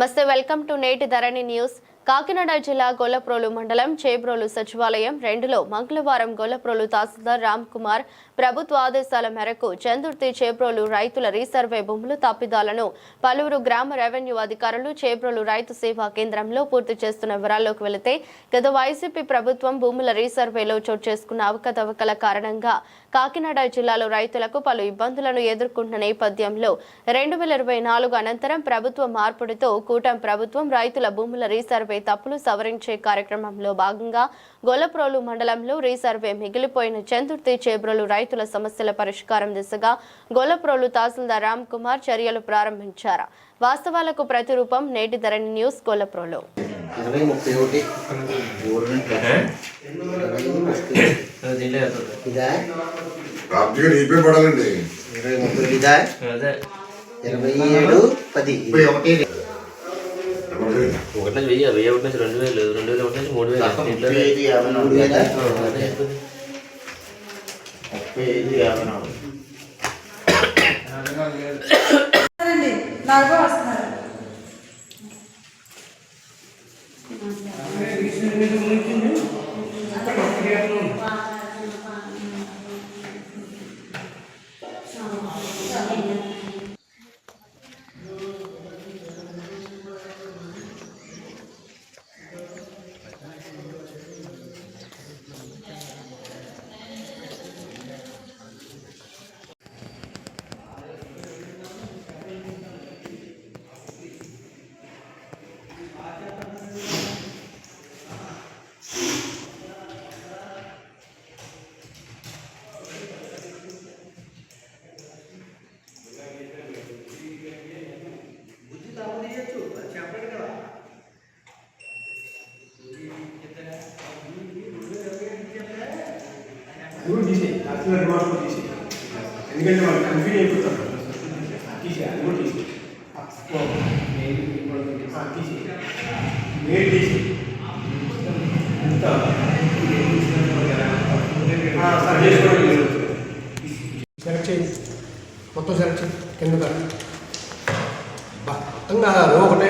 నమస్తే, welcome to నేటి ధరణి news. Kakinada జిల్లా గొల్లప్రోలు మండలం చేబ్రోలు సచివాలయం 2లో మంగళవారం గొల్లప్రోలు తహసీల్దార్ రామ్ కుమార్ ప్రభుత్వ ఆదేశాల మేరకు చందుర్తి చేబ్రోలు రైతుల రీసర్వే భూములు తప్పిదాలను పలువురు గ్రామ రెవెన్యూ అధికారులు చేబ్రోలు రైతు సేవా కేంద్రంలో పూర్తి చేస్తున్న వివరాల్లోకి వెళితే గత వైసీపీ ప్రభుత్వం భూముల రీసర్వేలో చోటు చేసుకున్న అవకతవకల కారణంగా కాకినాడ జిల్లాలో రైతులకు పలు ఇబ్బందులను ఎదుర్కొంటున్న నేపథ్యంలో 2024 అనంతరం ప్రభుత్వ మార్పుడితో కూటమి ప్రభుత్వం రైతుల భూముల రీసర్వే తప్పులు సవరించే కార్యక్రమంలో భాగంగా గొల్లప్రోలు మండలంలో రీసర్వే మిగిలిపోయిన చందుర్తి చేబ్రోలు రైతుల సమస్యల పరిష్కారం దిశగా గొల్లప్రోలు తహసీల్దార్ రామ్ కుమార్ చర్యలు ప్రారంభించారు. వాస్తవాలకు ప్రతిరూపం నేటి ధరణి న్యూస్ గొల్లప్రోలు. ఒకటి నుంచి 1000 ఒకటి నుంచి 2000 2000 ఒకటి నుంచి ఎందుకంటే వాళ్ళు కన్ఫ్యూజ్ అయిపోతారు. తీసి అది కూడా తీసి మెయిల్ తీసి సెలెక్ట్ చేయండి, మొత్తం సెలెక్ట్ చేయండి. కింద మొత్తం కాదు, ఒకటే